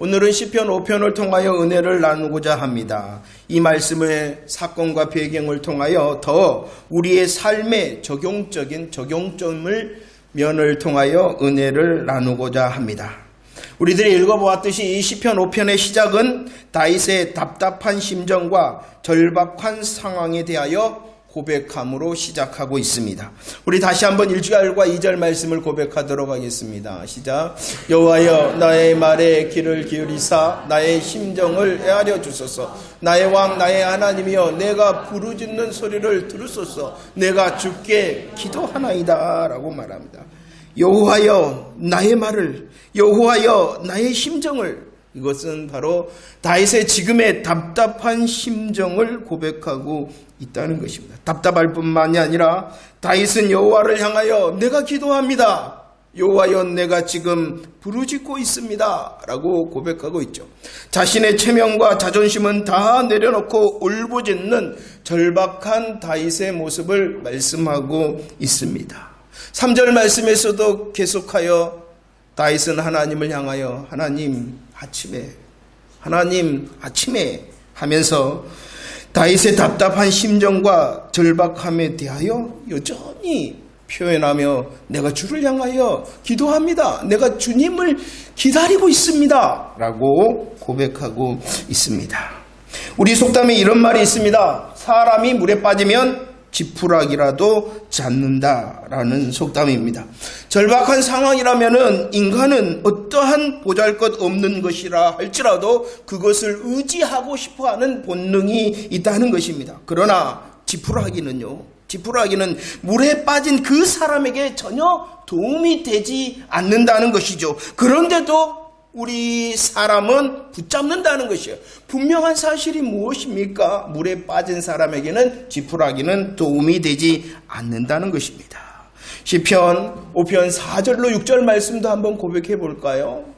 오늘은 시편 5편을 통하여 은혜를 나누고자 합니다. 이 말씀의 사건과 배경을 통하여 더 우리의 삶의 적용점을 면을 통하여 은혜를 나누고자 합니다. 우리들이 읽어보았듯이 이 시편 5편의 시작은 다윗의 답답한 심정과 절박한 상황에 대하여 고백함으로 시작하고 있습니다. 우리 다시 한번 1절과 2절 말씀을 고백하도록 하겠습니다. 시작. 여호와여 나의 말에 귀를 기울이사 나의 심정을 헤아려 주소서. 나의 왕 나의 하나님이여 내가 부르짖는 소리를 들으소서. 내가 주께 기도하나이다 라고 말합니다. 여호와여 나의 말을, 여호와여 나의 심정을, 이것은 바로 다윗의 지금의 답답한 심정을 고백하고 있다는 것입니다. 답답할 뿐만이 아니라 다윗은 여호와를 향하여 내가 기도합니다. 여호와여 내가 지금 부르짖고 있습니다 라고 고백하고 있죠. 자신의 체면과 자존심은 다 내려놓고 울부짖는 절박한 다윗의 모습을 말씀하고 있습니다. 3절 말씀에서도 계속하여 다윗은 하나님을 향하여 하나님 아침에 하면서 다윗의 답답한 심정과 절박함에 대하여 여전히 표현하며 내가 주를 향하여 기도합니다. 내가 주님을 기다리고 있습니다 라고 고백하고 있습니다. 우리 속담에 이런 말이 있습니다. 사람이 물에 빠지면 지푸라기라도 잡는다라는 속담입니다. 절박한 상황이라면은 인간은 어떠한 보잘것없는 것이라 할지라도 그것을 의지하고 싶어하는 본능이 있다는 것입니다. 그러나 지푸라기는 물에 빠진 그 사람에게 전혀 도움이 되지 않는다는 것이죠. 그런데도 우리 사람은 붙잡는다는 것이에요. 분명한 사실이 무엇입니까? 물에 빠진 사람에게는 지푸라기는 도움이 되지 않는다는 것입니다. 시편 5편 4절로 6절 말씀도 한번 고백해 볼까요?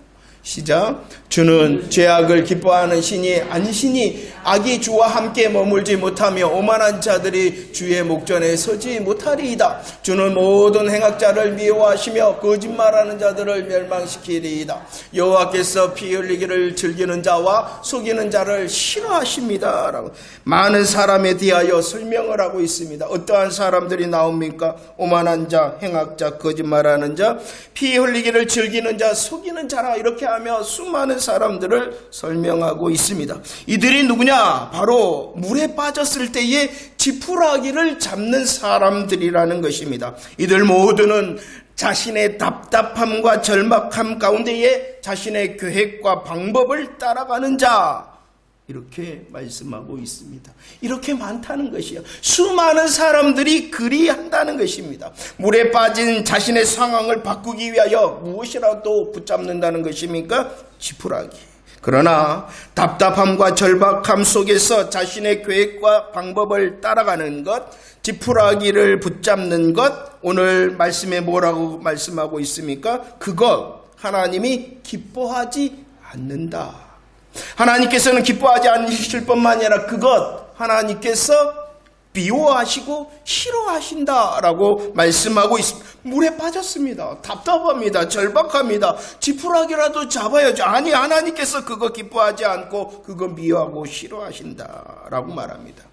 시작. 주는 죄악을 기뻐하는 신이 아니시니 악이 주와 함께 머물지 못하며 오만한 자들이 주의 목전에 서지 못하리이다. 주는 모든 행악자를 미워하시며 거짓말하는 자들을 멸망시키리이다. 여호와께서 피 흘리기를 즐기는 자와 속이는 자를 싫어하십니다 라고 많은 사람에 대하여 설명을 하고 있습니다. 어떠한 사람들이 나옵니까? 오만한 자, 행악자, 거짓말하는 자, 피 흘리기를 즐기는 자, 속이는 자라 이렇게 하며 수많은 사람들을 설명하고 있습니다. 이들이 누구냐? 바로 물에 빠졌을 때에 지푸라기를 잡는 사람들이라는 것입니다. 이들 모두는 자신의 답답함과 절박함 가운데에 자신의 계획과 방법을 따라가는 자, 이렇게 말씀하고 있습니다. 이렇게 많다는 것이요. 수많은 사람들이 그리한다는 것입니다. 물에 빠진 자신의 상황을 바꾸기 위하여 무엇이라도 붙잡는다는 것입니까? 지푸라기. 그러나 답답함과 절박함 속에서 자신의 계획과 방법을 따라가는 것, 지푸라기를 붙잡는 것, 오늘 말씀에 뭐라고 말씀하고 있습니까? 그것 하나님이 기뻐하지 않는다. 하나님께서는 기뻐하지 않으실 뿐만 아니라 그것 하나님께서 미워하시고 싫어하신다라고 말씀하고 있습니다. 물에 빠졌습니다. 답답합니다. 절박합니다. 지푸라기라도 잡아야죠. 아니, 하나님께서 그거 기뻐하지 않고 그거 미워하고 싫어하신다라고 말합니다.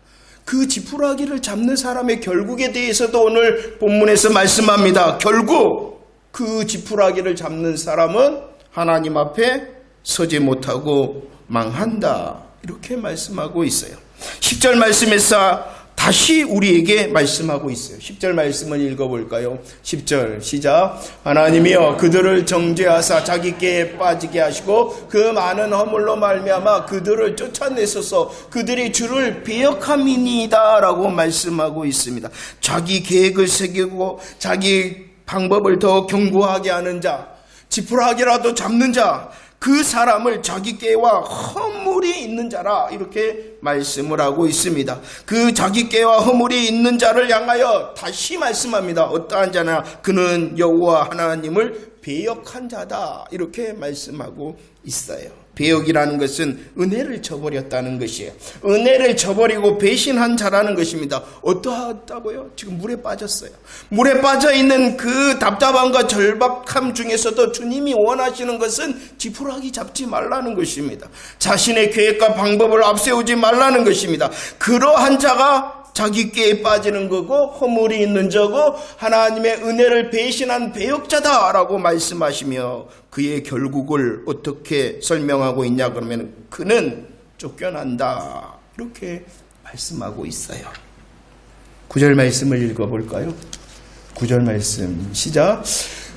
그 지푸라기를 잡는 사람의 결국에 대해서도 오늘 본문에서 말씀합니다. 결국 그 지푸라기를 잡는 사람은 하나님 앞에 서지 못하고 망한다. 이렇게 말씀하고 있어요. 10절 말씀에서 다시 우리에게 말씀하고 있어요. 10절 말씀을 읽어볼까요? 10절 시작. 하나님이여 그들을 정죄하사 자기께 빠지게 하시고 그 많은 허물로 말미암아 그들을 쫓아내소서. 그들이 주를 배역함이니이다 라고 말씀하고 있습니다. 자기 계획을 새기고 자기 방법을 더 견고하게 하는 자, 지푸라기라도 잡는 자, 그 사람을 자기께와 허물이 있는 자라 이렇게 말씀을 하고 있습니다. 그 자기께와 허물이 있는 자를 향하여 다시 말씀합니다. 어떠한 자냐? 그는 여호와 하나님을 배역한 자다 이렇게 말씀하고 있어요. 배역이라는 것은 은혜를 저버렸다는 것이에요. 은혜를 저버리고 배신한 자라는 것입니다. 어떠하다고요? 지금 물에 빠졌어요. 물에 빠져있는 그 답답함과 절박함 중에서도 주님이 원하시는 것은 지푸라기 잡지 말라는 것입니다. 자신의 계획과 방법을 앞세우지 말라는 것입니다. 그러한 자가 자기 꾀에 빠지는 거고 허물이 있는 자고 하나님의 은혜를 배신한 배역자다라고 말씀하시며 그의 결국을 어떻게 설명하고 있냐 그러면 그는 쫓겨난다 이렇게 말씀하고 있어요. 9절 말씀을 읽어볼까요? 9절 말씀 시작.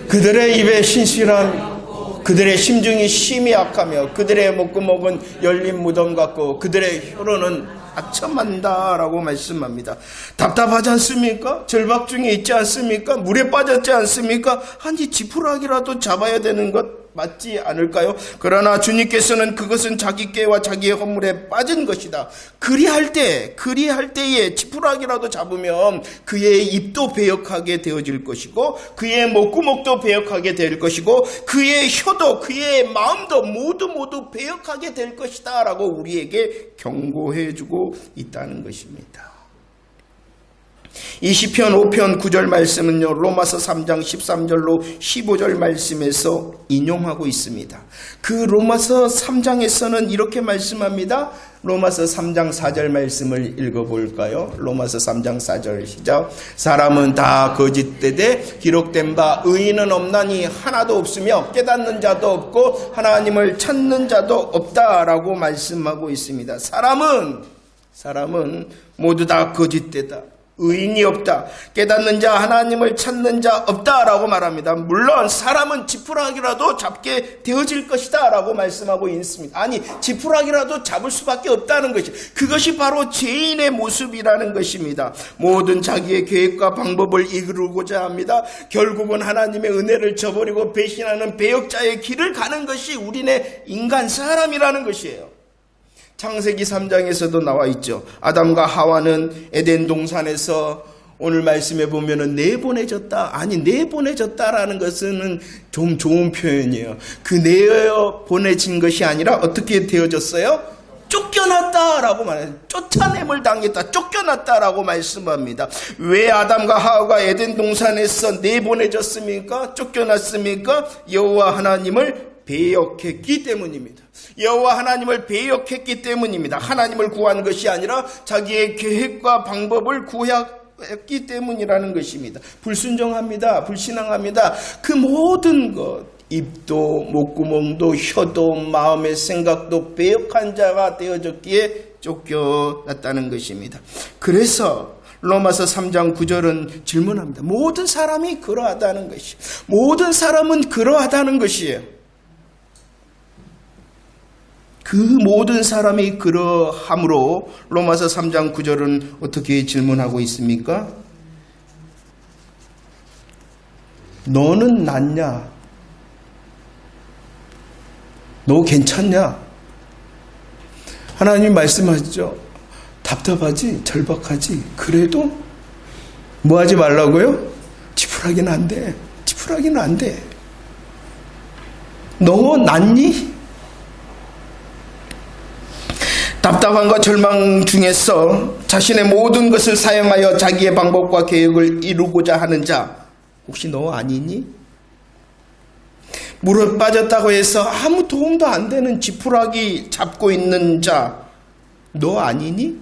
그들의 입에 신실한 그들의 심중이 심히 악하며 그들의 목구멍은 열린 무덤 같고 그들의 혀로는 아첨한다라고 말씀합니다. 답답하지 않습니까? 절박 중에 있지 않습니까? 물에 빠졌지 않습니까? 아니 지푸라기라도 잡아야 되는 것 맞지 않을까요? 그러나 주님께서는 그것은 자기 꾀와 자기의 허물에 빠진 것이다. 그리할 때에 지푸라기라도 잡으면 그의 입도 배역하게 되어질 것이고 그의 목구멍도 배역하게 될 것이고 그의 혀도 그의 마음도 모두 배역하게 될 것이다 라고 우리에게 경고해주고 있다는 것입니다. 이 시편 5편 9절 말씀은요 로마서 3장 13절로 15절 말씀에서 인용하고 있습니다. 그 로마서 3장에서는 이렇게 말씀합니다. 로마서 3장 4절 말씀을 읽어볼까요? 로마서 3장 4절 시작. 사람은 다 거짓되되 기록된 바 의인은 없나니 하나도 없으며 깨닫는 자도 없고 하나님을 찾는 자도 없다라고 말씀하고 있습니다. 사람은 모두 다 거짓되다. 의인이 없다. 깨닫는 자 하나님을 찾는 자 없다라고 말합니다. 물론 사람은 지푸라기라도 잡게 되어질 것이다 라고 말씀하고 있습니다. 아니 지푸라기라도 잡을 수밖에 없다는 것이 그것이 바로 죄인의 모습이라는 것입니다. 모든 자기의 계획과 방법을 이루고자 합니다. 결국은 하나님의 은혜를 저버리고 배신하는 배역자의 길을 가는 것이 우리네 인간 사람이라는 것이에요. 창세기 3장에서도 나와 있죠. 아담과 하와는 에덴 동산에서 오늘 말씀에 보면은 내보내졌다라는 것은 좀 좋은 표현이에요. 그 내보내진 것이 아니라 어떻게 되어졌어요? 쫓겨났다라고 말해요. 쫓아냄을 당했다. 쫓겨났다라고 말씀합니다. 왜 아담과 하와가 에덴 동산에서 내보내졌습니까? 쫓겨났습니까? 여호와 하나님을 배역했기 때문입니다. 여호와 하나님을 배역했기 때문입니다. 하나님을 구한 것이 아니라 자기의 계획과 방법을 구했기 때문이라는 것입니다. 불순종합니다. 불신앙합니다. 그 모든 것 입도 목구멍도 혀도 마음의 생각도 배역한 자가 되어졌기에 쫓겨났다는 것입니다. 그래서 로마서 3장 9절은 질문합니다. 모든 사람이 그러하다는 것이에요. 모든 사람은 그러하다는 것이에요. 그 모든 사람이 그러함으로 로마서 3장 9절은 어떻게 질문하고 있습니까? 너는 낫냐? 너 괜찮냐? 하나님 말씀하시죠. 답답하지? 절박하지? 그래도 뭐 하지 말라고요? 지푸라기는 안 돼. 지푸라기는 안 돼. 너 낫니? 답답함과 절망 중에서 자신의 모든 것을 사용하여 자기의 방법과 계획을 이루고자 하는 자 혹시 너 아니니? 물에 빠졌다고 해서 아무 도움도 안 되는 지푸라기 잡고 있는 자 너 아니니?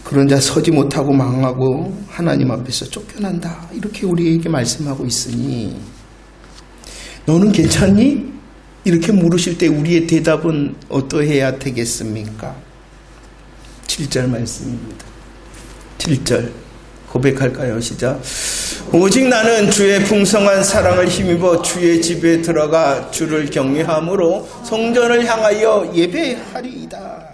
그런 자 서지 못하고 망하고 하나님 앞에서 쫓겨난다 이렇게 우리에게 말씀하고 있으니 너는 괜찮니? 이렇게 물으실 때 우리의 대답은 어떠해야 되겠습니까? 7절 말씀입니다. 7절 고백할까요? 시작. 오직 나는 주의 풍성한 사랑을 힘입어 주의 집에 들어가 주를 경외함으로 성전을 향하여 예배하리이다.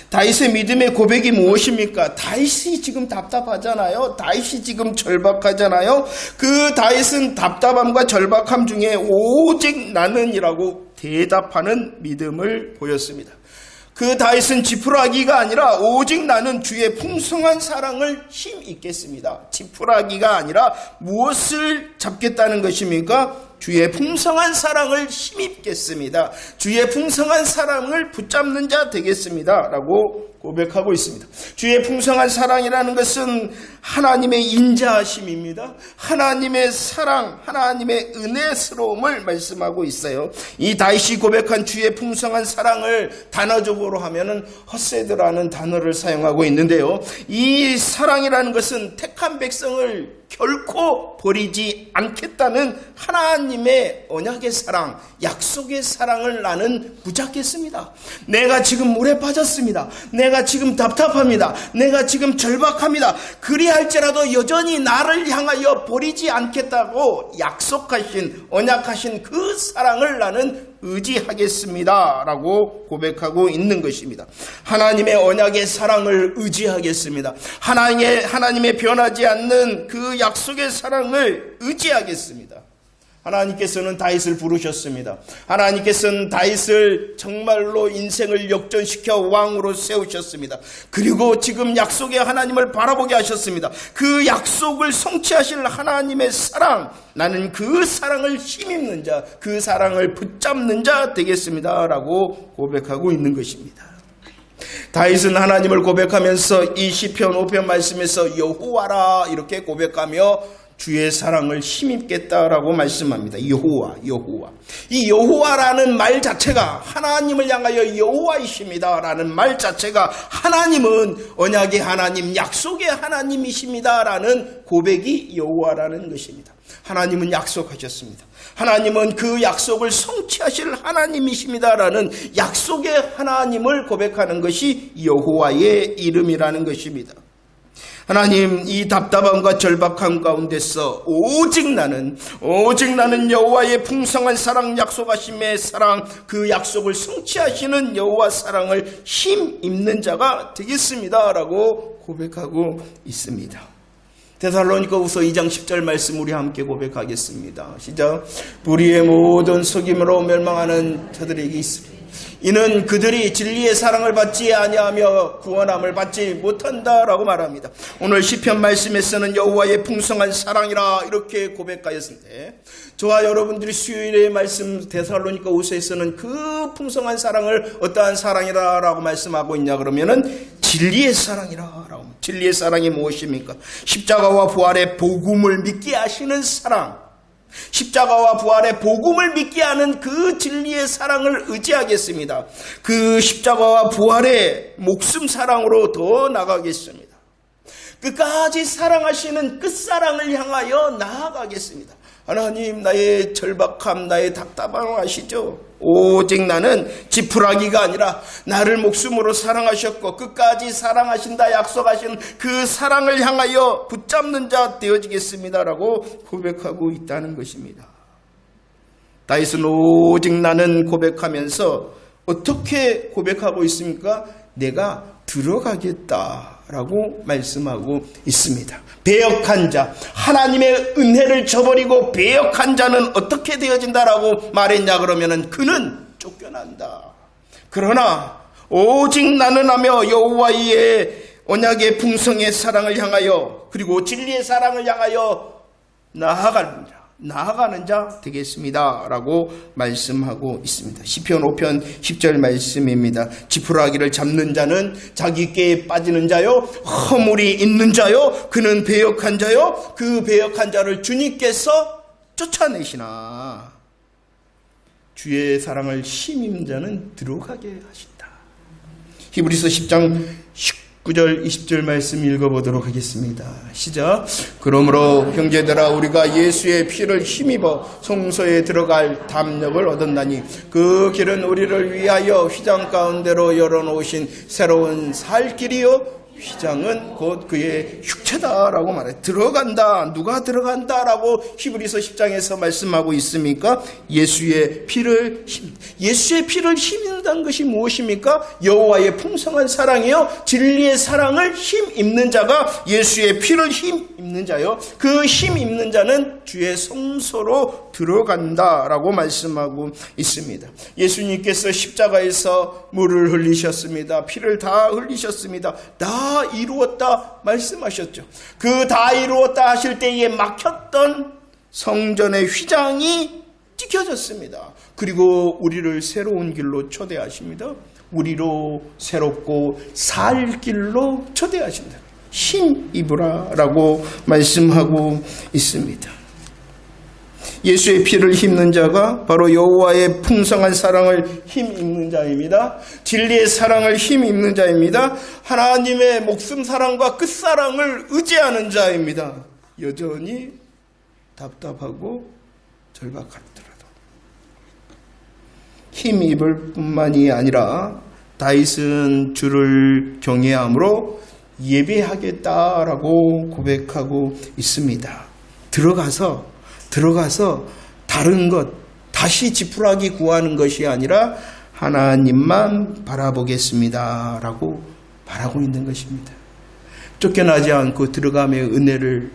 다윗의 믿음의 고백이 무엇입니까? 다윗이 지금 답답하잖아요. 다윗이 지금 절박하잖아요. 그 다윗은 답답함과 절박함 중에 오직 나는이라고 대답하는 믿음을 보였습니다. 그 다윗은 지푸라기가 아니라 오직 나는 주의 풍성한 사랑을 힘입겠습니다. 지푸라기가 아니라 무엇을 잡겠다는 것입니까? 주의 풍성한 사랑을 힘입겠습니다. 주의 풍성한 사랑을 붙잡는 자 되겠습니다. 라고 고백하고 있습니다. 주의 풍성한 사랑이라는 것은 하나님의 인자하심입니다. 하나님의 사랑, 하나님의 은혜스러움을 말씀하고 있어요. 이 다윗이 고백한 주의 풍성한 사랑을 단어적으로 하면은 허세드라는 단어를 사용하고 있는데요. 이 사랑이라는 것은 택한 백성을 결코 버리지 않겠다는 하나님의 언약의 사랑, 약속의 사랑을 나는 붙잡겠습니다. 내가 지금 물에 빠졌습니다. 내가 지금 답답합니다. 내가 지금 절박합니다. 그리할지라도 여전히 나를 향하여 버리지 않겠다고 약속하신, 언약하신 그 사랑을 나는 의지하겠습니다. 라고 고백하고 있는 것입니다. 하나님의 언약의 사랑을 의지하겠습니다. 하나님의 변하지 않는 그 약속의 사랑을 의지하겠습니다. 하나님께서는 다윗을 부르셨습니다. 하나님께서는 다윗을 정말로 인생을 역전시켜 왕으로 세우셨습니다. 그리고 지금 약속의 하나님을 바라보게 하셨습니다. 그 약속을 성취하실 하나님의 사랑, 나는 그 사랑을 힘입는 자, 그 사랑을 붙잡는 자 되겠습니다. 라고 고백하고 있는 것입니다. 다윗은 하나님을 고백하면서 이 시편 5편 말씀에서 여호와라 이렇게 고백하며 주의 사랑을 힘입겠다라고 말씀합니다. 여호와. 이 여호와라는 말 자체가 하나님을 향하여 여호와이십니다라는 말 자체가 하나님은 언약의 하나님, 약속의 하나님이십니다라는 고백이 여호와라는 것입니다. 하나님은 약속하셨습니다. 하나님은 그 약속을 성취하실 하나님이십니다라는 약속의 하나님을 고백하는 것이 여호와의 이름이라는 것입니다. 하나님, 이 답답함과 절박함 가운데서 오직 나는 여호와의 풍성한 사랑, 약속하심의 사랑, 그 약속을 성취하시는 여호와 사랑을 힘입는 자가 되겠습니다 라고 고백하고 있습니다. 데살로니가후서 2장 10절 말씀 우리 함께 고백하겠습니다. 시작. 불의의 모든 속임으로 멸망하는 자들에게 있으리. 이는 그들이 진리의 사랑을 받지 아니하며 구원함을 받지 못한다라고 말합니다. 오늘 시편 말씀에서는 여호와의 풍성한 사랑이라 이렇게 고백하였는데, 저와 여러분들이 수요일에 말씀 데살로니가후서에서는 그 풍성한 사랑을 어떠한 사랑이라고 말씀하고 있냐 그러면은 진리의 사랑이라고. 진리의 사랑이 무엇입니까? 십자가와 부활의 복음을 믿게 하시는 사랑. 십자가와 부활의 복음을 믿게 하는 그 진리의 사랑을 의지하겠습니다. 그 십자가와 부활의 목숨 사랑으로 더 나가겠습니다. 끝까지 사랑하시는 끝사랑을 향하여 나아가겠습니다. 하나님, 나의 절박함, 나의 답답함 아시죠? 오직 나는 지푸라기가 아니라 나를 목숨으로 사랑하셨고 끝까지 사랑하신다 약속하신 그 사랑을 향하여 붙잡는 자 되어지겠습니다라고 고백하고 있다는 것입니다. 다윗은 오직 나는 고백하면서 어떻게 고백하고 있습니까? 내가 들어가겠다라고 말씀하고 있습니다. 배역한 자, 하나님의 은혜를 저버리고 배역한 자는 어떻게 되어진다라고 말했냐 그러면은 그는 쫓겨난다. 그러나 오직 나는 하며 여호와의 언약의 풍성의 사랑을 향하여 그리고 진리의 사랑을 향하여 나아가는 자 되겠습니다 라고 말씀하고 있습니다. 시편 5편 10절 말씀입니다. 지푸라기를 잡는 자는 자기 꾀에 빠지는 자요, 허물이 있는 자요, 그는 배역한 자요, 그 배역한 자를 주님께서 쫓아내시나 주의 사랑을 힘입는 자는 들어가게 하신다. 히브리서 10장 19절 20절 말씀 읽어보도록 하겠습니다. 시작. 그러므로 형제들아 우리가 예수의 피를 힘입어 성소에 들어갈 담력을 얻었나니 그 길은 우리를 위하여 휘장 가운데로 열어놓으신 새로운 살 길이요 휘장은 곧 그의 육체다라고 말해. 들어간다. 누가 들어간다라고 히브리서 10장에서 말씀하고 있습니까? 예수의 피를 힘입는다는 것이 무엇입니까? 여호와의 풍성한 사랑이요, 진리의 사랑을 힘입는 자가 예수의 피를 힘입는 자요, 그 힘입는 자는 주의 성소로 들어간다라고 말씀하고 있습니다. 예수님께서 십자가에서 물을 흘리셨습니다. 피를 다 흘리셨습니다. 다 이루었다 말씀하셨죠. 그 다 이루었다 하실 때에 막혔던 성전의 휘장이 찢겨졌습니다. 그리고 우리를 새로운 길로 초대하십니다. 우리로 새롭고 살 길로 초대하십니다. 힘입으라라고 말씀하고 있습니다. 예수의 피를 힘입는 자가 바로 여호와의 풍성한 사랑을 힘입는 자입니다. 진리의 사랑을 힘입는 자입니다. 하나님의 목숨 사랑과 끝사랑을 의지하는 자입니다. 여전히 답답하고 절박하더라도 힘입을 뿐만이 아니라 다윗은 주를 경외함으로 예배하겠다라고 고백하고 있습니다. 들어가서 다른 것, 다시 지푸라기 구하는 것이 아니라 하나님만 바라보겠습니다 라고 말하고 있는 것입니다. 쫓겨나지 않고 들어가며 은혜를,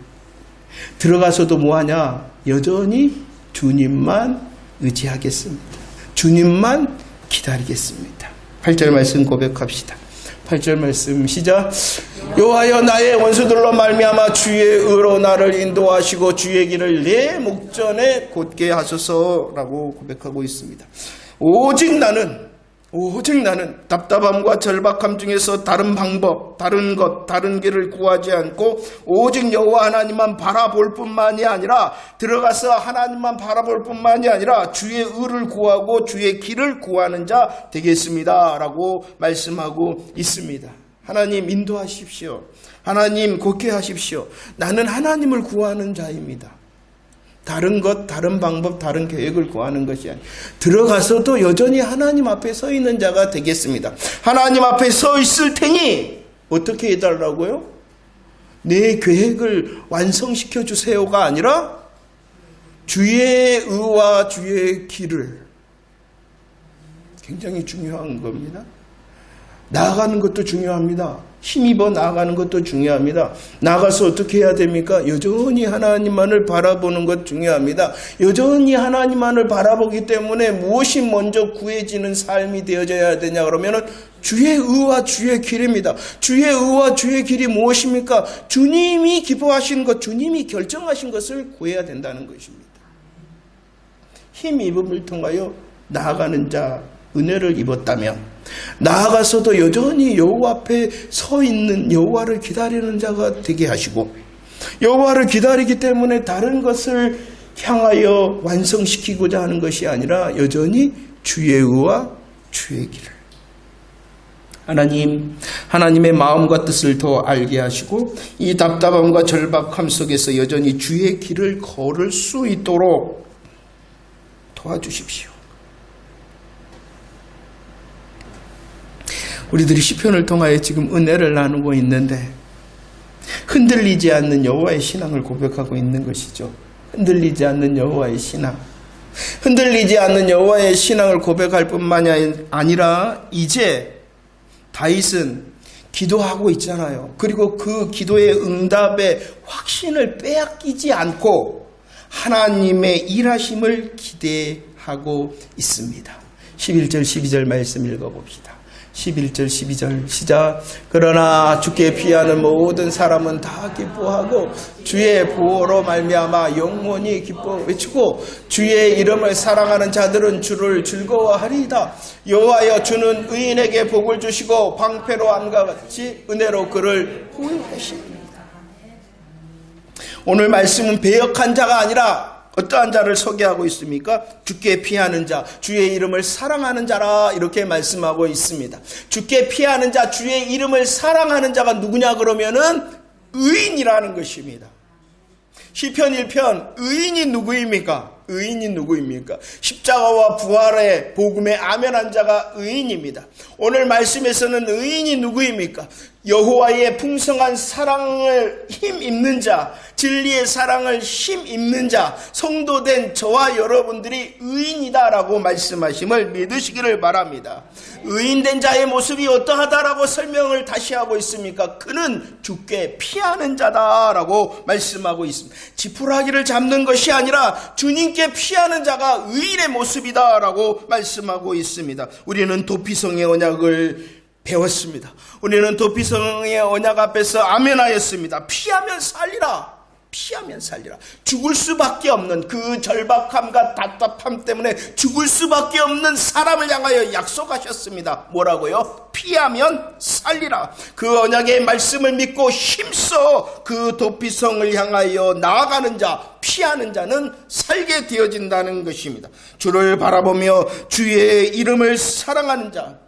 들어가서도 뭐하냐? 여전히 주님만 의지하겠습니다. 주님만 기다리겠습니다. 8절 말씀 고백합시다. 8절 말씀 시작. 여호와여, 나의 원수들로 말미암아 주의 의로 나를 인도하시고 주의 길을 내 목전에 곧게 하소서라고 고백하고 있습니다. 오직 나는 답답함과 절박함 중에서 다른 방법, 다른 것, 다른 길을 구하지 않고 오직 여호와 하나님만 바라볼 뿐만이 아니라, 들어가서 하나님만 바라볼 뿐만이 아니라 주의 의를 구하고 주의 길을 구하는 자 되겠습니다 라고 말씀하고 있습니다. 하나님 인도하십시오. 하나님 곧게 하십시오. 나는 하나님을 구하는 자입니다. 다른 것, 다른 방법, 다른 계획을 구하는 것이 아니라 들어가서도 여전히 하나님 앞에 서 있는 자가 되겠습니다. 하나님 앞에 서 있을 테니 어떻게 해달라고요? 내 계획을 완성시켜 주세요가 아니라 주의 의와 주의 길을, 굉장히 중요한 겁니다. 나아가는 것도 중요합니다. 힘입어 나아가는 것도 중요합니다. 나가서 어떻게 해야 됩니까? 여전히 하나님만을 바라보는 것 중요합니다. 여전히 하나님만을 바라보기 때문에 무엇이 먼저 구해지는 삶이 되어져야 되냐 그러면은 주의 의와 주의 길입니다. 주의 의와 주의 길이 무엇입니까? 주님이 기뻐하신 것, 주님이 결정하신 것을 구해야 된다는 것입니다. 힘입음을 통하여 나아가는 자, 은혜를 입었다면 나아가서도 여전히 여호와 앞에 서 있는, 여호와를 기다리는 자가 되게 하시고, 여호와를 기다리기 때문에 다른 것을 향하여 완성시키고자 하는 것이 아니라 여전히 주의 의와 주의 길을, 하나님의 마음과 뜻을 더 알게 하시고 이 답답함과 절박함 속에서 여전히 주의 길을 걸을 수 있도록 도와주십시오. 우리들이 시편을 통하여 지금 은혜를 나누고 있는데 흔들리지 않는 여호와의 신앙을 고백하고 있는 것이죠. 흔들리지 않는 여호와의 신앙. 흔들리지 않는 여호와의 신앙을 고백할 뿐만이 아니라 이제 다윗은 기도하고 있잖아요. 그리고 그 기도의 응답의 확신을 빼앗기지 않고 하나님의 일하심을 기대하고 있습니다. 11절 12절 말씀 읽어봅시다. 11절 12절 시작. 그러나 주께 피하는 모든 사람은 다 기뻐하고 주의 보호로 말미암아 영원히 기뻐 외치고 주의 이름을 사랑하는 자들은 주를 즐거워하리이다. 여호와여, 주는 의인에게 복을 주시고 방패로 암과 같이 은혜로 그를 보호하십니다. 오늘 말씀은 배역한 자가 아니라 어떠한 자를 소개하고 있습니까? 주께 피하는 자, 주의 이름을 사랑하는 자라, 이렇게 말씀하고 있습니다. 주께 피하는 자, 주의 이름을 사랑하는 자가 누구냐 그러면은 의인이라는 것입니다. 시편 1편, 의인이 누구입니까? 십자가와 부활의 복음에 아멘한 자가 의인입니다. 오늘 말씀에서는 의인이 누구입니까? 여호와의 풍성한 사랑을 힘입는 자, 진리의 사랑을 힘입는 자, 성도된 저와 여러분들이 의인이다라고 말씀하심을 믿으시기를 바랍니다. 의인된 자의 모습이 어떠하다라고 설명을 다시 하고 있습니까? 그는 주께 피하는 자다라고 말씀하고 있습니다. 지푸라기를 잡는 것이 아니라 주님께 피하는 자가 의인의 모습이다라고 말씀하고 있습니다. 우리는 도피성의 언약을 배웠습니다. 우리는 도피성의 언약 앞에서 아멘하였습니다. 피하면 살리라. 피하면 살리라. 죽을 수밖에 없는 그 절박함과 답답함 때문에 죽을 수밖에 없는 사람을 향하여 약속하셨습니다. 뭐라고요? 피하면 살리라. 그 언약의 말씀을 믿고 힘써 그 도피성을 향하여 나아가는 자, 피하는 자는 살게 되어진다는 것입니다. 주를 바라보며 주의 이름을 사랑하는 자,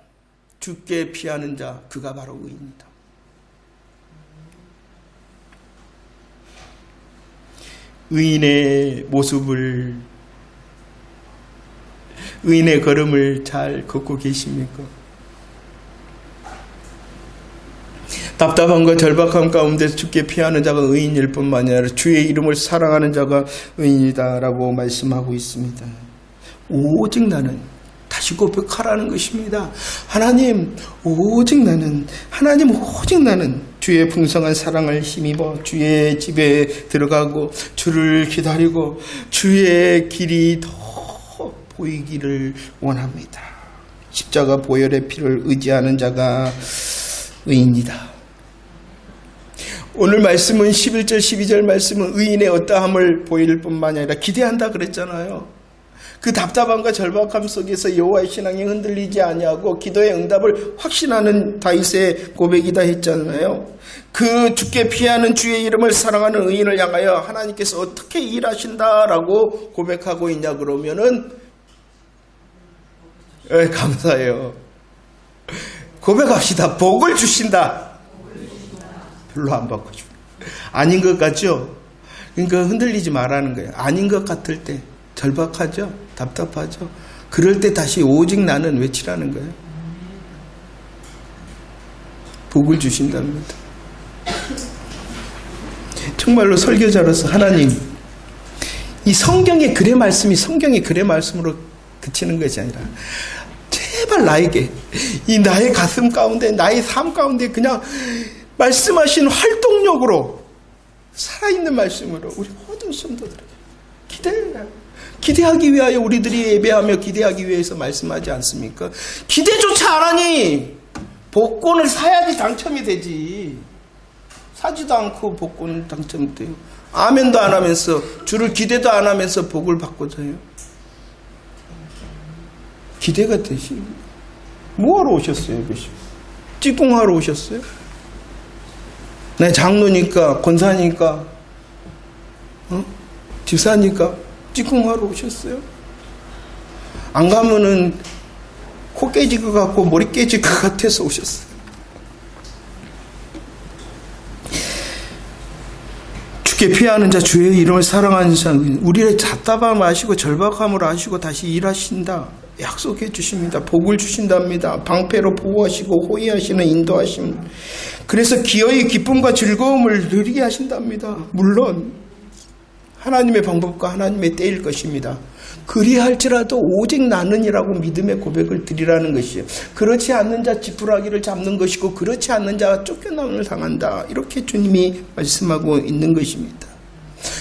주께 피하는 자, 그가 바로 의인이다. 의인의 모습을, 의인의 걸음을 잘 걷고 계십니까? 답답함과 절박함 가운데 주께 피하는 자가 의인일 뿐만 아니라 주의 이름을 사랑하는 자가 의인이다라고 말씀하고 있습니다. 오직 나는, 다시 고백하라는 것입니다. 하나님, 오직 나는 주의 풍성한 사랑을 힘입어 주의 집에 들어가고 주를 기다리고 주의 길이 더 보이기를 원합니다. 십자가 보혈의 피를 의지하는 자가 의인이다. 오늘 말씀은 11절 12절 말씀은 의인의 어떠함을 보일 뿐만 아니라 기대한다 그랬잖아요. 그 답답함과 절박함 속에서 여호와의 신앙이 흔들리지 아니하고 기도의 응답을 확신하는 다윗의 고백이다 했잖아요. 그 주께 피하는 주의 이름을 사랑하는 의인을 향하여 하나님께서 어떻게 일하신다라고 고백하고 있냐 그러면은 감사해요. 고백합시다. 복을 주신다. 별로 안 받고 싶어요. 아닌 것 같죠? 그러니까 흔들리지 말라는 거예요. 아닌 것 같을 때 절박하죠? 답답하죠? 그럴 때 다시 오직 나는 외치라는 거예요. 복을 주신답니다. 정말로 설교자로서 하나님, 이 성경의 글의 말씀이 성경의 글의 말씀으로 그치는 것이 아니라 제발 나에게 이 나의 가슴 가운데 나의 삶 가운데 그냥 말씀하신 활동력으로 살아있는 말씀으로 우리 모든 성도들에게 기대하기 위하여 우리들이 예배하며 기대하기 위해서 말씀하지 않습니까? 기대조차 안 하니 복권을 사야지 당첨이 되지. 사지도 않고 복권 당첨돼요. 아멘도 안 하면서 주를 기대도 안 하면서 복을 받고자 해요. 기대가 되시. 뭐하러 오셨어요? 찌꿍하러 오셨어요? 내 장로니까 권사니까 집사니까 찌꿍하러 오셨어요? 안 가면은 코 깨질 것 같고 머리 깨질 것 같아서 오셨어요. 주께 피하는 자, 주의 이름을 사랑하는 자, 우리의 답답함을 아시고 절박함을 아시고 다시 일하신다. 약속해 주십니다. 복을 주신답니다. 방패로 보호하시고 호위하시는 인도하심. 그래서 기어이 기쁨과 즐거움을 누리게 하신답니다. 물론 하나님의 방법과 하나님의 때일 것입니다. 그리할지라도 오직 나는이라고 믿음의 고백을 드리라는 것이에요. 그렇지 않는 자 지푸라기를 잡는 것이고 그렇지 않는 자가 쫓겨남을 당한다. 이렇게 주님이 말씀하고 있는 것입니다.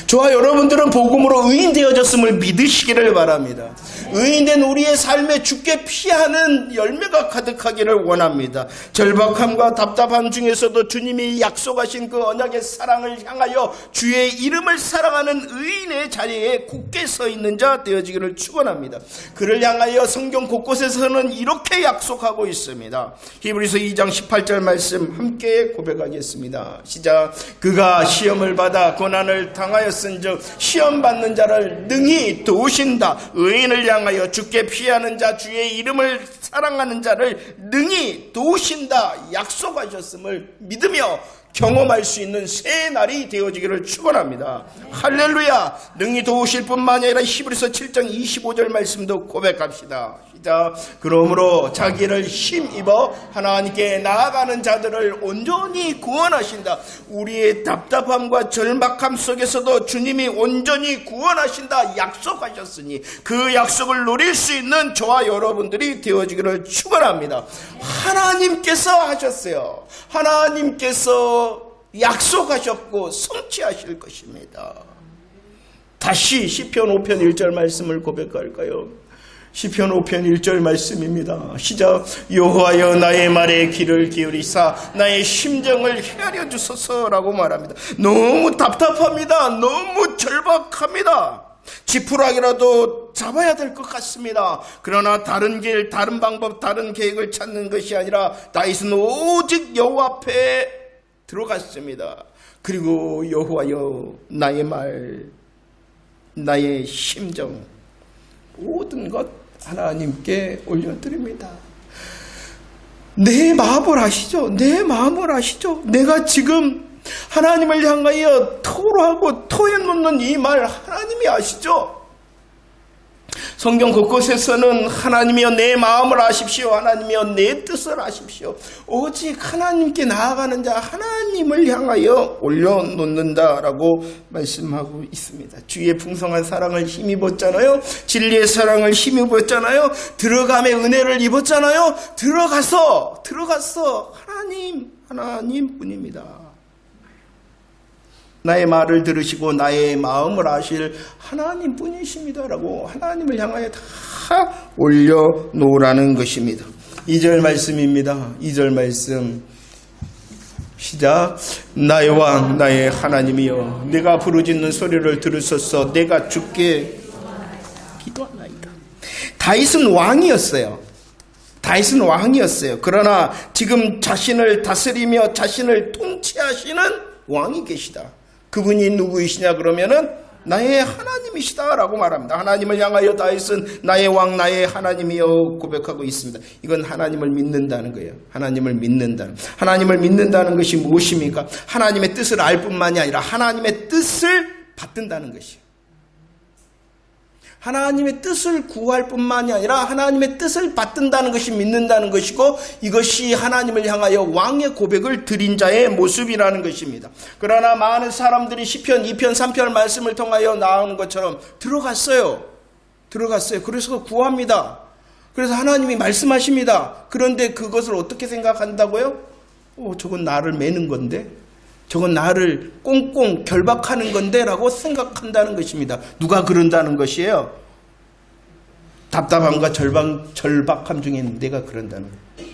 저와 여러분들은 복음으로 의인 되어졌음을 믿으시기를 바랍니다. 의인된 우리의 삶에 주께 피하는 열매가 가득하기를 원합니다. 절박함과 답답함 중에서도 주님이 약속하신 그 언약의 사랑을 향하여 주의 이름을 사랑하는 의인의 자리에 굳게 서 있는 자 되어지기를 축원합니다. 그를 향하여 성경 곳곳에서는 이렇게 약속하고 있습니다. 히브리서 2장 18절 말씀 함께 고백하겠습니다. 시작. 그가 시험을 받아 고난을 당하였은즉 시험 받는 자를 능히 도우신다. 의인을 향하여 주께 피하는 자, 주의 이름을 사랑하는 자를 능히 도우신다 약속하셨음을 믿으며 경험할 수 있는 새 날이 되어지기를 축원합니다. 할렐루야. 능히 도우실 뿐만 아니라 히브리서 7장 25절 말씀도 고백합시다. 시작. 그러므로 자기를 힘입어 하나님께 나아가는 자들을 온전히 구원하신다. 우리의 답답함과 절박함 속에서도 주님이 온전히 구원하신다 약속하셨으니 그 약속을 누릴 수 있는 저와 여러분들이 되어지기를 축원합니다. 하나님께서 하셨어요. 하나님께서 약속하셨고 성취하실 것입니다. 다시 시편 5편 1절 말씀을 고백할까요? 시편 5편 1절 말씀입니다. 시작. 여호와여 나의 말에 귀를 기울이사 나의 심정을 헤아려 주소서라고 말합니다. 너무 답답합니다. 너무 절박합니다. 지푸라기라도 잡아야 될 것 같습니다. 그러나 다른 길, 다른 방법, 다른 계획을 찾는 것이 아니라 다윗은 오직 여호와 앞에 들어갔습니다. 그리고 여호와여 나의 말, 나의 심정, 모든 것 하나님께 올려드립니다. 내 마음을 아시죠? 내 마음을 아시죠? 내가 지금 하나님을 향하여 토로하고 토해놓는 이 말 하나님이 아시죠? 성경 곳곳에서는 하나님이여 내 마음을 아십시오. 하나님이여 내 뜻을 아십시오. 오직 하나님께 나아가는 자 하나님을 향하여 올려놓는다라고 말씀하고 있습니다. 주의 풍성한 사랑을 힘입었잖아요. 진리의 사랑을 힘입었잖아요. 들어감의 은혜를 입었잖아요. 들어가서 하나님 뿐입니다. 나의 말을 들으시고 나의 마음을 아실 하나님 뿐이십니다라고 하나님을 향하여 다 올려놓으라는 것입니다. 2절 말씀입니다. 2절 말씀 시작. 나의 왕 나의 하나님이여 내가 부르짖는 소리를 들으소서. 내가 주께 기도하나이다. 다윗은 왕이었어요. 그러나 지금 자신을 다스리며 자신을 통치하시는 왕이 계시다. 그분이 누구이시냐 그러면은 나의 하나님이시다라고 말합니다. 하나님을 향하여 다윗은 나의 왕 나의 하나님이여 고백하고 있습니다. 이건 하나님을 믿는다는 거예요. 하나님을 믿는다는 것이 무엇입니까? 하나님의 뜻을 알 뿐만이 아니라 하나님의 뜻을 받든다는 것이에요. 하나님의 뜻을 구할 뿐만이 아니라 하나님의 뜻을 받든다는 것이 믿는다는 것이고, 이것이 하나님을 향하여 왕의 고백을 드린 자의 모습이라는 것입니다. 그러나 많은 사람들이 시편 2편 3편 말씀을 통하여 나오는 것처럼 들어갔어요. 그래서 구합니다. 그래서 하나님이 말씀하십니다. 그런데 그것을 어떻게 생각한다고요? 저건 나를 매는 건데, 저건 나를 꽁꽁 결박하는 건데 라고 생각한다는 것입니다. 누가 그런다는 것이에요? 답답함과 절박함 중에 내가 그런다는 거예요.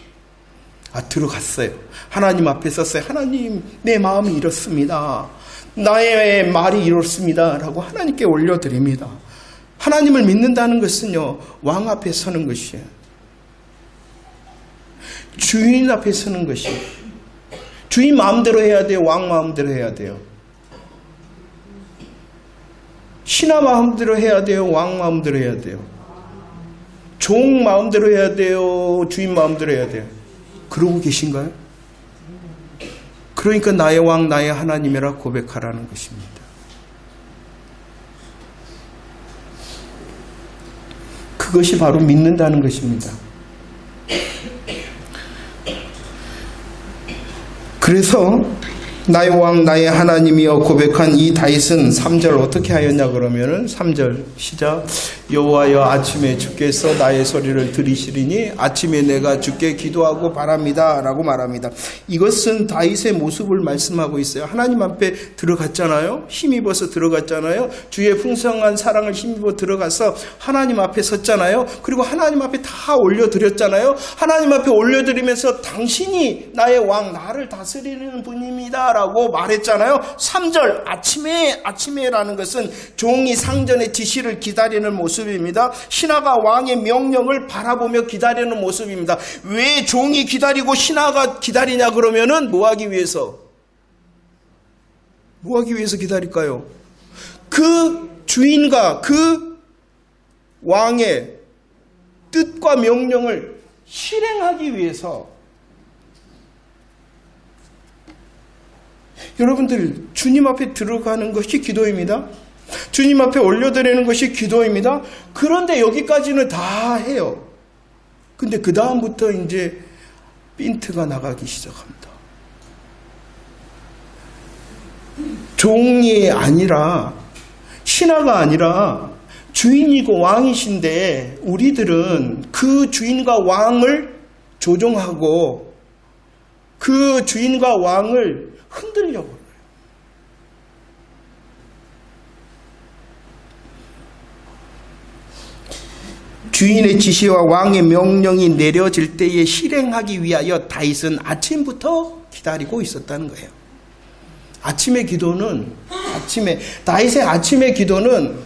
들어갔어요. 하나님 앞에 섰어요. 하나님, 내 마음이 이렇습니다. 나의 말이 이렇습니다 라고 하나님께 올려드립니다. 하나님을 믿는다는 것은요, 왕 앞에 서는 것이에요. 주인 앞에 서는 것이에요. 주인 마음대로 해야 돼요? 왕 마음대로 해야 돼요? 신하 마음대로 해야 돼요? 왕 마음대로 해야 돼요? 종 마음대로 해야 돼요? 주인 마음대로 해야 돼요? 그러고 계신가요? 그러니까 나의 왕 나의 하나님이라 고백하라는 것입니다. 그것이 바로 믿는다는 것입니다. 그래서 나의 왕 나의 하나님이여 고백한 이 다윗은 3절 어떻게 하였냐 그러면은 3절 시작. 여호와여 아침에 주께서 나의 소리를 들으시리니 아침에 내가 주께 기도하고 바랍니다 라고 말합니다. 이것은 다윗의 모습을 말씀하고 있어요. 하나님 앞에 들어갔잖아요. 힘입어서 들어갔잖아요. 주의 풍성한 사랑을 힘입어 들어가서 하나님 앞에 섰잖아요. 그리고 하나님 앞에 다 올려드렸잖아요. 하나님 앞에 올려드리면서 당신이 나의 왕 나를 다스리는 분입니다 라고 말했잖아요. 3절 아침에라는 것은 종이 상전의 지시를 기다리는 모습입니다. 신하가 왕의 명령을 바라보며 기다리는 모습입니다. 왜 종이 기다리고 신하가 기다리냐 그러면은 뭐 하기 위해서 기다릴까요? 그 주인과 그 왕의 뜻과 명령을 실행하기 위해서 여러분들, 주님 앞에 들어가는 것이 기도입니다. 주님 앞에 올려드리는 것이 기도입니다. 그런데 여기까지는 다 해요. 근데 그 다음부터 이제 핀트가 나가기 시작합니다. 종이 아니라, 신하가 아니라 주인이고 왕이신데 우리들은 그 주인과 왕을 조종하고 그 주인과 왕을 흔들려고 해요. 주인의 지시와 왕의 명령이 내려질 때에 실행하기 위하여 다윗은 아침부터 기다리고 있었다는 거예요. 다윗의 아침의 기도는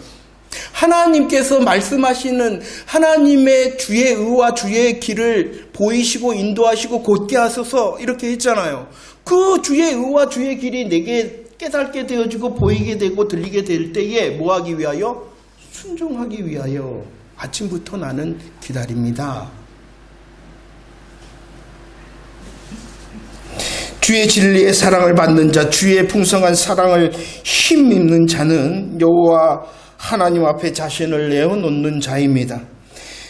하나님께서 말씀하시는 하나님의 주의 의와 주의 길을 보이시고 인도하시고 곧게 하소서 이렇게 했잖아요. 그 주의 의와 주의 길이 내게 깨닫게 되어지고 보이게 되고 들리게 될 때에 뭐 하기 위하여? 순종하기 위하여 아침부터 나는 기다립니다. 주의 진리의 사랑을 받는 자, 주의 풍성한 사랑을 힘입는 자는 여호와 하나님 앞에 자신을 내어놓는 자입니다.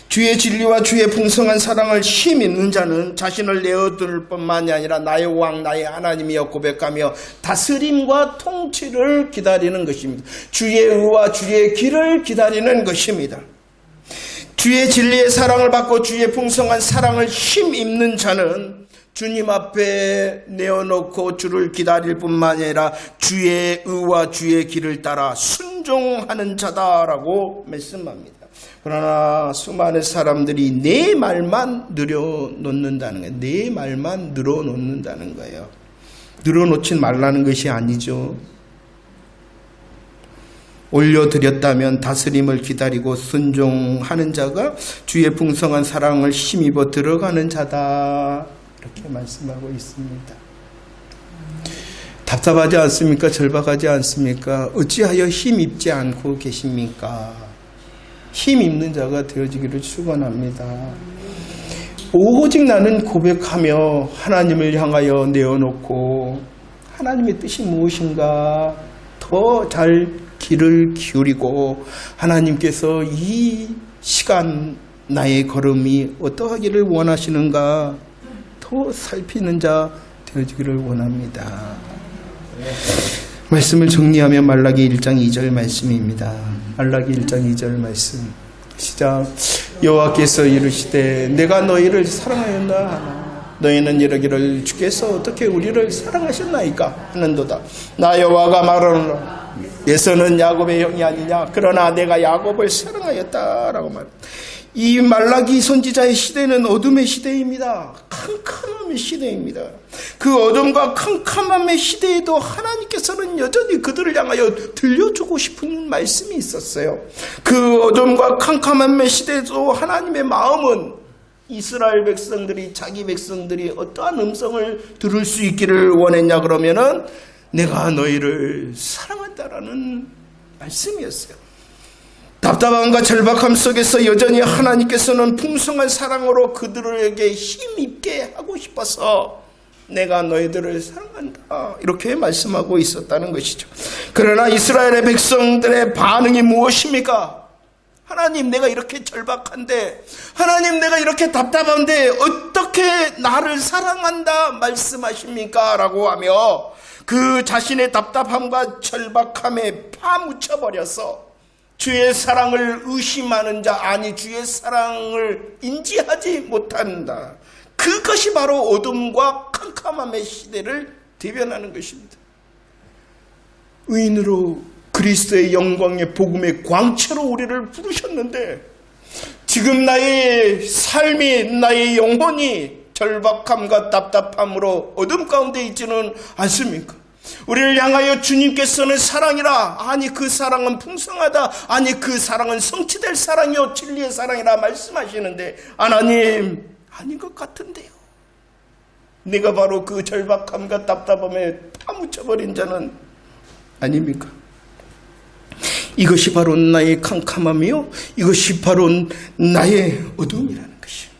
주의 진리와 주의 풍성한 사랑을 힘입는 자는 자신을 내어둘 뿐만이 아니라 나의 왕, 나의 하나님이여 고백하며 다스림과 통치를 기다리는 것입니다. 주의 의와 주의 길을 기다리는 것입니다. 주의 진리의 사랑을 받고 주의 풍성한 사랑을 힘입는 자는 주님 앞에 내어놓고 주를 기다릴 뿐만 아니라 주의 의와 주의 길을 따라 순종하는 자다라고 말씀합니다. 그러나 수많은 사람들이 내 말만 늘어놓는다는 거예요. 내 말만 늘어놓는다는 거예요. 늘어놓지 말라는 것이 아니죠. 올려드렸다면 다스림을 기다리고 순종하는 자가 주의 풍성한 사랑을 힘입어 들어가는 자다. 이렇게 말씀하고 있습니다. 답답하지 않습니까? 절박하지 않습니까? 어찌하여 힘입지 않고 계십니까? 힘입는 자가 되어지기를 축원합니다. 오직 나는 고백하며 하나님을 향하여 내어놓고 하나님의 뜻이 무엇인가 더 잘 귀를 기울이고 하나님께서 이 시간 나의 걸음이 어떠하기를 원하시는가 더 살피는 자 되어지기를 원합니다. 말씀을 정리하면 말라기 1장 2절 말씀입니다. 말라기 1장 2절 말씀 시작. 여호와께서 이르시되 내가 너희를 사랑하였나 하나 너희는 이르기를 주께서 어떻게 우리를 사랑하셨나이까 하는도다. 나 여호와가 말하노라 에서는 야곱의 형이 아니냐 그러나 내가 야곱을 사랑하였다라고 말합니다. 이 말라기 선지자의 시대는 어둠의 시대입니다. 캄캄함의 시대입니다. 그 어둠과 캄캄함의 시대에도 하나님께서는 여전히 그들을 향하여 들려주고 싶은 말씀이 있었어요. 그 어둠과 캄캄함의 시대에도 하나님의 마음은 이스라엘 백성들이 자기 백성들이 어떠한 음성을 들을 수 있기를 원했냐 그러면은 내가 너희를 사랑한다라는 말씀이었어요. 답답함과 절박함 속에서 여전히 하나님께서는 풍성한 사랑으로 그들에게 힘있게 하고 싶어서 내가 너희들을 사랑한다 이렇게 말씀하고 있었다는 것이죠. 그러나 이스라엘의 백성들의 반응이 무엇입니까? 하나님 내가 이렇게 절박한데 하나님 내가 이렇게 답답한데 어떻게 나를 사랑한다 말씀하십니까? 라고 하며 그 자신의 답답함과 절박함에 파묻혀버려서 주의 사랑을 의심하는 자 아니 주의 사랑을 인지하지 못한다. 그것이 바로 어둠과 캄캄함의 시대를 대변하는 것입니다. 의인으로 그리스도의 영광의 복음의 광채로 우리를 부르셨는데 지금 나의 삶이 나의 영혼이 절박함과 답답함으로 어둠 가운데 있지는 않습니까? 우리를 향하여 주님께서는 사랑이라 아니 그 사랑은 풍성하다 아니 그 사랑은 성취될 사랑이요 진리의 사랑이라 말씀하시는데 하나님 아닌 것 같은데요. 내가 바로 그 절박함과 답답함에 파묻혀버린 자는 아닙니까? 이것이 바로 나의 캄캄함이요 이것이 바로 나의 어둠이라는 것이요.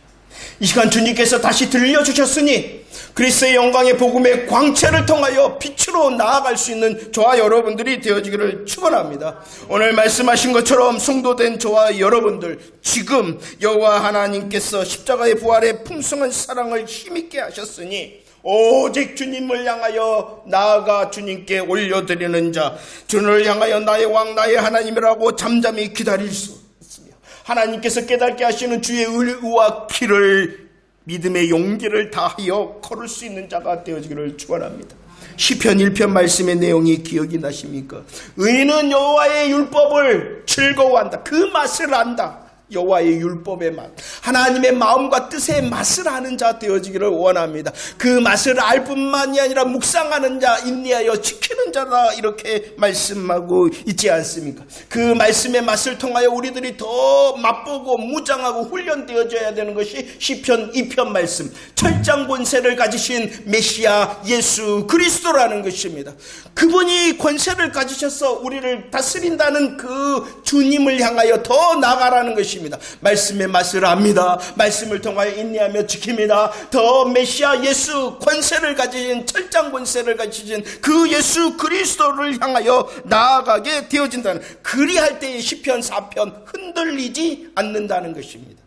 이 시간 주님께서 다시 들려주셨으니 그리스도의 영광의 복음의 광채를 통하여 빛으로 나아갈 수 있는 저와 여러분들이 되어지기를 축원합니다. 오늘 말씀하신 것처럼 성도된 저와 여러분들, 지금 여호와 하나님께서 십자가의 부활의 풍성한 사랑을 힘있게 하셨으니 오직 주님을 향하여 나아가 주님께 올려드리는 자, 주님을 향하여 나의 왕 나의 하나님이라고 잠잠히 기다릴 수 있으며, 하나님께서 깨닫게 하시는 주의 의와 길을 믿음의 용기를 다하여 걸을 수 있는 자가 되어지기를 축원합니다. 시편 1편 말씀의 내용이 기억이 나십니까? 의인은 여호와의 율법을 즐거워한다. 그 맛을 안다. 여호와의 율법의 맛, 하나님의 마음과 뜻의 맛을 아는 자 되어지기를 원합니다. 그 맛을 알 뿐만이 아니라 묵상하는 자, 인내하여 지키는 자라, 이렇게 말씀하고 있지 않습니까? 그 말씀의 맛을 통하여 우리들이 더 맛보고 무장하고 훈련되어져야 되는 것이 시편 2편 말씀, 철장 권세를 가지신 메시아 예수 그리스도라는 것입니다. 그분이 권세를 가지셔서 우리를 다스린다는 그 주님을 향하여 더 나아가라는 것입니다. 말씀의 맛을 압니다. 말씀을 통하여 인내하며 지킵니다. 더 메시아 예수 권세를 가지신, 철장 권세를 가지신 그 예수 그리스도를 향하여 나아가게 되어진다는, 그리할 때의 시편 4편 흔들리지 않는다는 것입니다.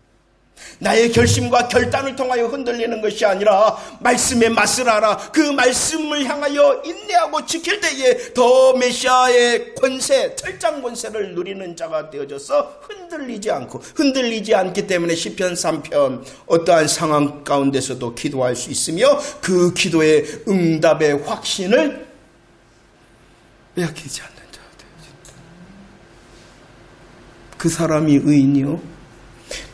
나의 결심과 결단을 통하여 흔들리는 것이 아니라 말씀의 맛을 알아 그 말씀을 향하여 인내하고 지킬 때에 더 메시아의 권세, 철장 권세를 누리는 자가 되어져서 흔들리지 않기 때문에 시편 3편 어떠한 상황 가운데서도 기도할 수 있으며 그 기도의 응답의 확신을 빼앗기지 않는 자가 되어진다. 그 사람이 의인이요,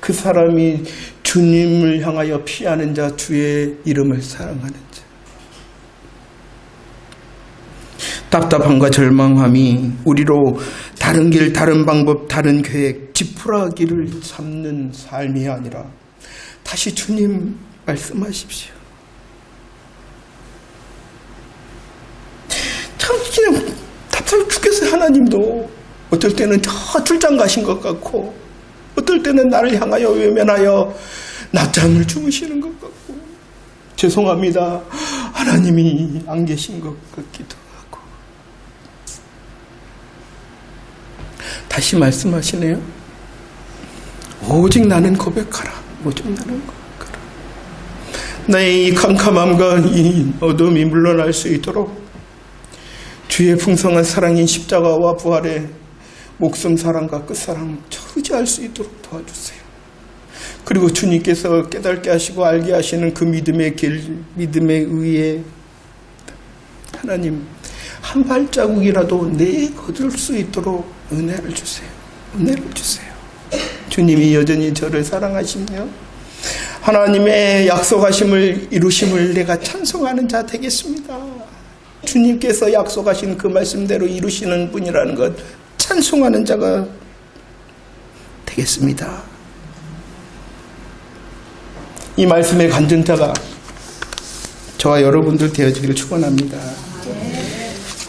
그 사람이 주님을 향하여 피하는 자, 주의 이름을 사랑하는 자. 답답함과 절망함이 우리로 다른 길, 다른 방법, 다른 계획, 지푸라기를 잡는 삶이 아니라 다시 주님 말씀하십시오. 참 그냥 답답해 죽겠어요. 하나님도 어떨 때는 저 출장 가신 것 같고, 어떨 때는 나를 향하여 외면하여 낮잠을 주무시는 것 같고, 죄송합니다, 하나님이 안 계신 것 같기도 하고. 다시 말씀하시네요. 오직 나는 고백하라. 오직 나는 고백하라. 나의 이 캄캄함과 이 어둠이 물러날 수 있도록 주의 풍성한 사랑인 십자가와 부활의 목숨 사랑과 끝사랑 의지할 수 있도록 도와주세요. 그리고 주님께서 깨닫게 하시고 알게 하시는 그 믿음의 길, 믿음의 의에 하나님 한 발자국이라도 내걷을 수 있도록 은혜를 주세요. 은혜를 주세요. 주님이 여전히 저를 사랑하시며 하나님의 약속하심을 이루심을 내가 찬송하는 자 되겠습니다. 주님께서 약속하신 그 말씀대로 이루시는 분이라는 것 찬송하는 자가 되겠습니다. 이 말씀의 간증자가 저와 여러분들 되어지기를 축원합니다.